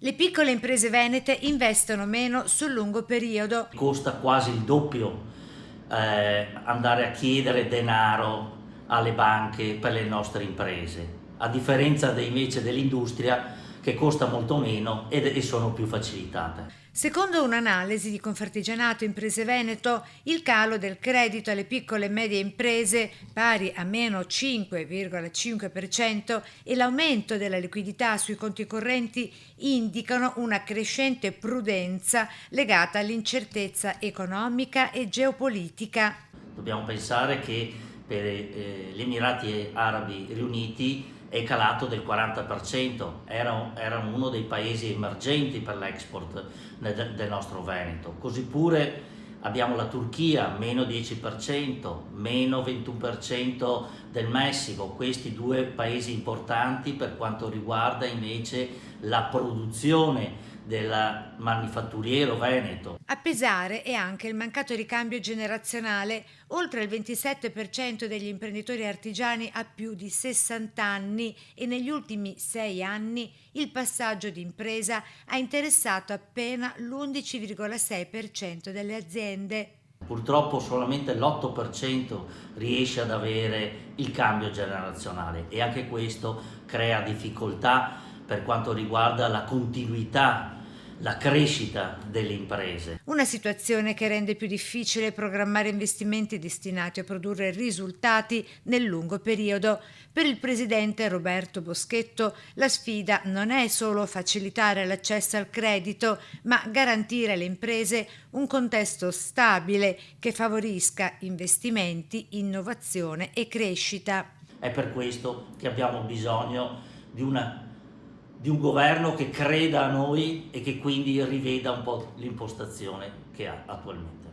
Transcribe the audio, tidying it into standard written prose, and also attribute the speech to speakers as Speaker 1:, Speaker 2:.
Speaker 1: Le piccole imprese venete investono meno sul lungo periodo.
Speaker 2: Costa quasi il doppio andare a chiedere denaro alle banche per le nostre imprese, a differenza invece dell'industria che costa molto meno e sono più facilitate.
Speaker 1: Secondo un'analisi di Confartigianato Imprese Veneto, il calo del credito alle piccole e medie imprese, pari a meno 5,5%, e l'aumento della liquidità sui conti correnti indicano una crescente prudenza legata all'incertezza economica e geopolitica.
Speaker 2: Dobbiamo pensare che per gli Emirati Arabi Riuniti è calato del 40%, era uno dei paesi emergenti per l'export del nostro Veneto. Così pure abbiamo la Turchia, meno 10%, meno 21% del Messico, questi due paesi importanti per quanto riguarda invece la produzione del manifatturiero veneto.
Speaker 1: A pesare è anche il mancato ricambio generazionale. Oltre il 27% degli imprenditori artigiani ha più di 60 anni e negli ultimi 6 anni il passaggio di impresa ha interessato appena l'11,6% delle aziende.
Speaker 2: Purtroppo solamente l'8% riesce ad avere il cambio generazionale e anche questo crea difficoltà per quanto riguarda la continuità, la crescita delle imprese.
Speaker 1: Una situazione che rende più difficile programmare investimenti destinati a produrre risultati nel lungo periodo. Per il presidente Roberto Boschetto la sfida non è solo facilitare l'accesso al credito, ma garantire alle imprese un contesto stabile che favorisca investimenti, innovazione e crescita.
Speaker 2: È per questo che abbiamo bisogno di un governo che creda a noi e che quindi riveda un po' l'impostazione che ha attualmente.